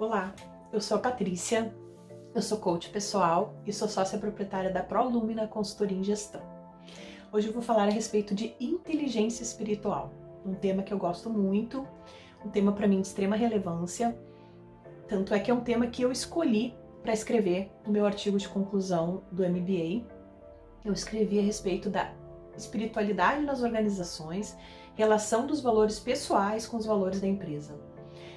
Olá, eu sou a Patrícia, eu sou coach pessoal e sou sócia proprietária da ProLumina Consultoria em Gestão. Hoje eu vou falar a respeito de inteligência espiritual, um tema que eu gosto muito, um tema para mim de extrema relevância, tanto é que é um tema que eu escolhi para escrever no meu artigo de conclusão do MBA. Eu escrevi a respeito da espiritualidade nas organizações, relação dos valores pessoais com os valores da empresa.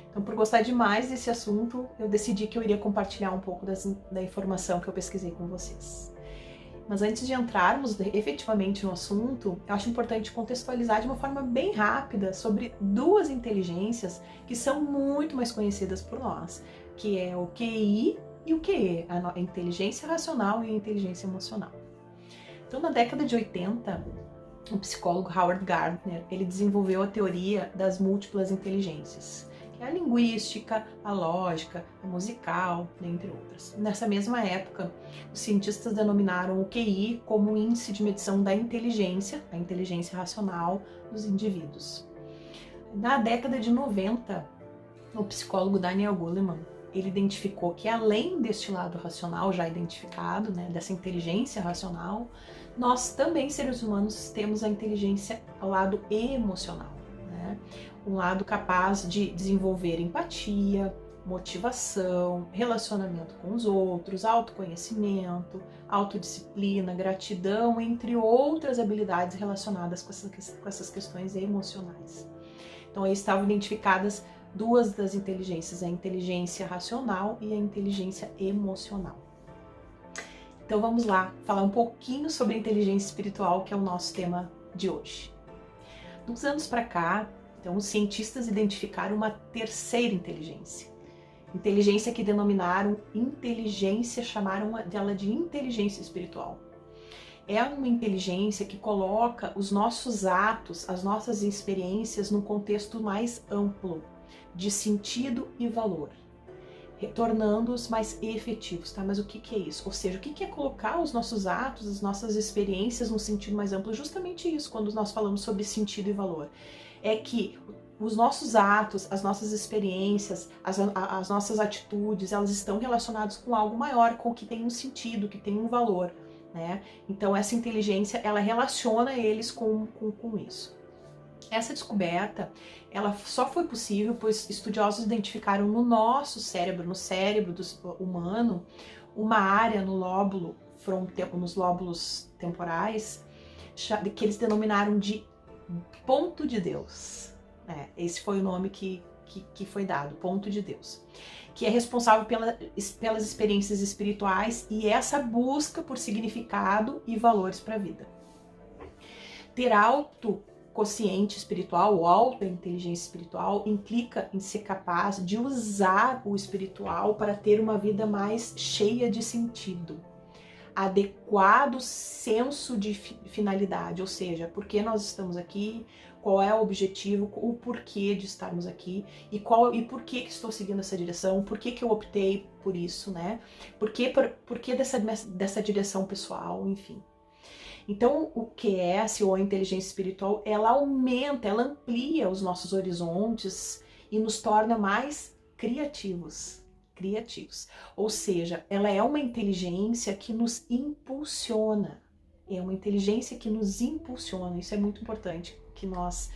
Então, por gostar demais desse assunto, eu decidi que eu iria compartilhar um pouco da informação que eu pesquisei com vocês. Mas antes de entrarmos efetivamente no assunto, eu acho importante contextualizar de uma forma bem rápida sobre duas inteligências que são muito mais conhecidas por nós, que é o QI e o QE, a inteligência racional e a inteligência emocional. Então, na década de 80, o psicólogo Howard Gardner, ele desenvolveu a teoria das múltiplas inteligências, que é a linguística, a lógica, a musical, dentre outras. Nessa mesma época, os cientistas denominaram o QI como um índice de medição da inteligência, a inteligência racional dos indivíduos. Na década de 90, o psicólogo Daniel Goleman, ele identificou que além deste lado racional já identificado, né, dessa inteligência racional, nós também, seres humanos, temos a inteligência ao lado emocional, né? Um lado capaz de desenvolver empatia, motivação, relacionamento com os outros, autoconhecimento, autodisciplina, gratidão, entre outras habilidades relacionadas com essas questões emocionais. Então aí estavam identificadas duas das inteligências, a inteligência racional e a inteligência emocional. Então vamos lá, falar um pouquinho sobre a inteligência espiritual, que é o nosso tema de hoje. Dos anos para cá, então, os cientistas identificaram uma terceira inteligência. Inteligência que denominaram inteligência, chamaram dela de inteligência espiritual. É uma inteligência que coloca os nossos atos, as nossas experiências num contexto mais amplo, de sentido e valor, tornando-os mais efetivos, tá? Mas o que é isso? Ou seja, o que é colocar os nossos atos, as nossas experiências num sentido mais amplo? Justamente isso, quando nós falamos sobre sentido e valor. É que os nossos atos, as nossas experiências, as nossas atitudes, elas estão relacionadas com algo maior, com o que tem um sentido, que tem um valor, né? Então essa inteligência, ela relaciona eles com isso. Essa descoberta, ela só foi possível pois estudiosos identificaram no nosso cérebro, no cérebro do humano, uma área no lóbulo nos lóbulos temporais, que eles denominaram de ponto de Deus. Esse foi o nome que foi dado, ponto de Deus, que é responsável pelas experiências espirituais e essa busca por significado e valores para a vida. Ter autoconsciente espiritual ou alta inteligência espiritual implica em ser capaz de usar o espiritual para ter uma vida mais cheia de sentido, adequado senso de finalidade, ou seja, por que nós estamos aqui, qual é o objetivo, o porquê de estarmos aqui e por que estou seguindo essa direção, por que eu optei por isso, né? Por que dessa direção pessoal, enfim. Então, o QS, ou a inteligência espiritual, ela aumenta, ela amplia os nossos horizontes e nos torna mais criativos. Ou seja, ela é uma inteligência que nos impulsiona. É uma inteligência que nos impulsiona. Isso é muito importante que nós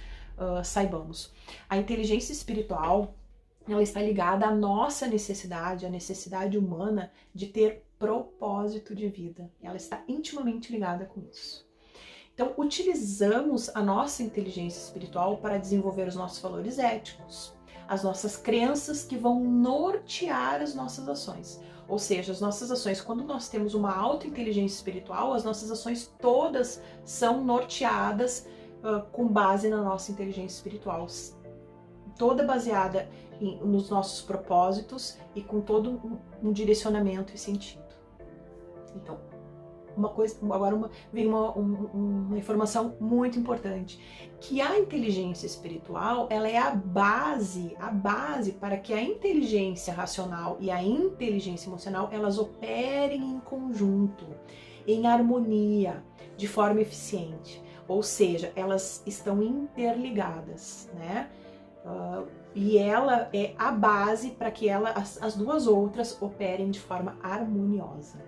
saibamos. A inteligência espiritual, ela está ligada à nossa necessidade, à necessidade humana de ter propósito de vida. Ela está intimamente ligada com isso. Então, utilizamos a nossa inteligência espiritual para desenvolver os nossos valores éticos, as nossas crenças que vão nortear as nossas ações. Ou seja, as nossas ações, quando nós temos uma alta inteligência espiritual, as nossas ações todas são norteadas com base na nossa inteligência espiritual. Toda baseada nos nossos propósitos e com todo um direcionamento e sentido. Então, vem uma informação muito importante, que a inteligência espiritual, ela é a base para que a inteligência racional e a inteligência emocional, elas operem em conjunto, em harmonia, de forma eficiente. Ou seja, elas estão interligadas, né? E ela é a base para que as duas outras operem de forma harmoniosa.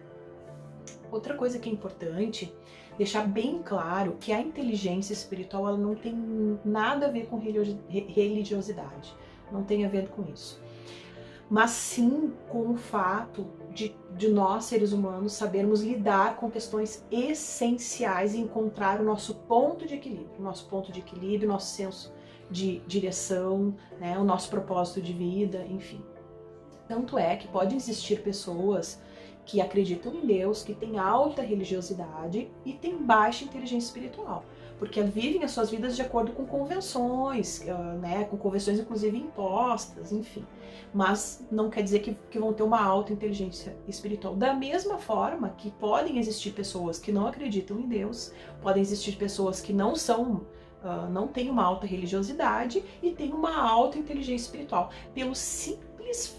Outra coisa que é importante deixar bem claro que a inteligência espiritual ela não tem nada a ver com religiosidade, não tem a ver com isso. Mas sim com o fato de nós, seres humanos, sabermos lidar com questões essenciais e encontrar o nosso ponto de equilíbrio, nosso senso de direção, né, o nosso propósito de vida, enfim. Tanto é que pode existir pessoas que acreditam em Deus, que têm alta religiosidade e têm baixa inteligência espiritual, porque vivem as suas vidas de acordo com convenções, né, com convenções inclusive impostas, enfim. Mas não quer dizer que vão ter uma alta inteligência espiritual. Da mesma forma que podem existir pessoas que não acreditam em Deus, podem existir pessoas que não têm uma alta religiosidade e têm uma alta inteligência espiritual, pelo simples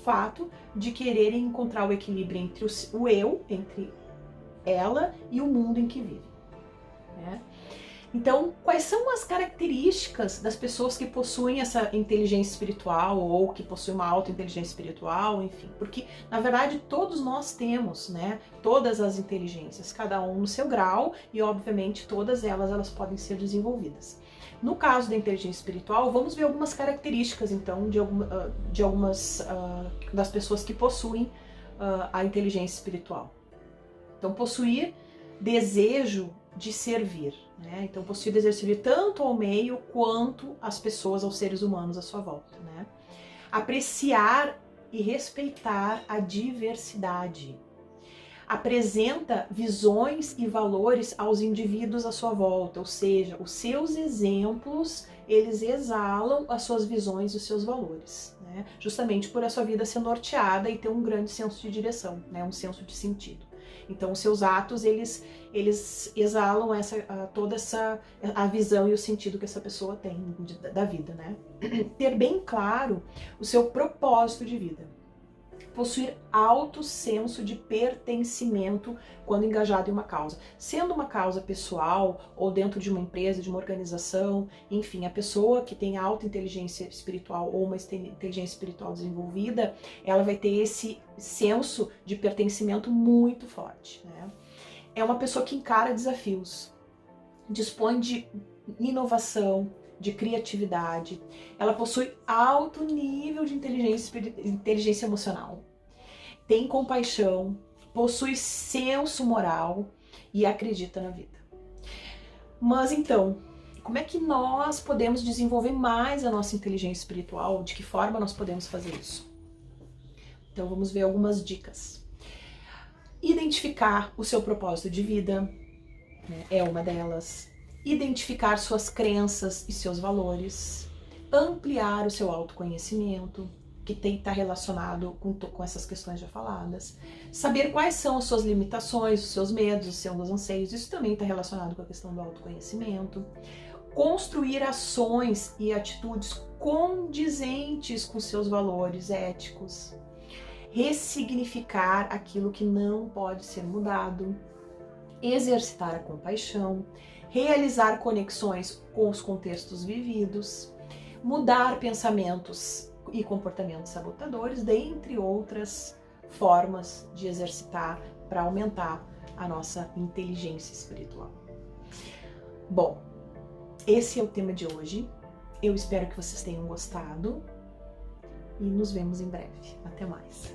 fato de quererem encontrar o equilíbrio entre o eu, entre ela e o mundo em que vive, né? Então, quais são as características das pessoas que possuem essa inteligência espiritual ou que possuem uma alta inteligência espiritual, enfim? Porque, na verdade, todos nós temos, né, todas as inteligências, cada um no seu grau e, obviamente, todas elas podem ser desenvolvidas. No caso da inteligência espiritual, vamos ver algumas características, então, de algumas das pessoas que possuem a inteligência espiritual. Então, possuir desejo de servir, né? Então, possuir desejo de servir tanto ao meio quanto às pessoas, aos seres humanos à sua volta, né? Apreciar e respeitar a diversidade. Apresenta visões e valores aos indivíduos à sua volta, ou seja, os seus exemplos, eles exalam as suas visões e os seus valores, né? Justamente por a sua vida ser norteada e ter um grande senso de direção, né? Um senso de sentido. Então, os seus atos, eles exalam toda a visão e o sentido que essa pessoa tem da vida, né? Ter bem claro o seu propósito de vida. Possuir alto senso de pertencimento quando engajado em uma causa. Sendo uma causa pessoal ou dentro de uma empresa, de uma organização, enfim, a pessoa que tem alta inteligência espiritual ou uma inteligência espiritual desenvolvida, ela vai ter esse senso de pertencimento muito forte, né? É uma pessoa que encara desafios, dispõe de inovação, de criatividade, ela possui alto nível de inteligência emocional, tem compaixão, possui senso moral e acredita na vida. Mas então, como é que nós podemos desenvolver mais a nossa inteligência espiritual? De que forma nós podemos fazer isso? Então vamos ver algumas dicas. Identificar o seu propósito de vida, né, é uma delas. Identificar suas crenças e seus valores, ampliar o seu autoconhecimento, que está relacionado com essas questões já faladas, saber quais são as suas limitações, os seus medos, os seus anseios, isso também está relacionado com a questão do autoconhecimento, construir ações e atitudes condizentes com seus valores éticos, ressignificar aquilo que não pode ser mudado, exercitar a compaixão, realizar conexões com os contextos vividos, mudar pensamentos e comportamentos sabotadores, dentre outras formas de exercitar para aumentar a nossa inteligência espiritual. Bom, esse é o tema de hoje. Eu espero que vocês tenham gostado e nos vemos em breve. Até mais!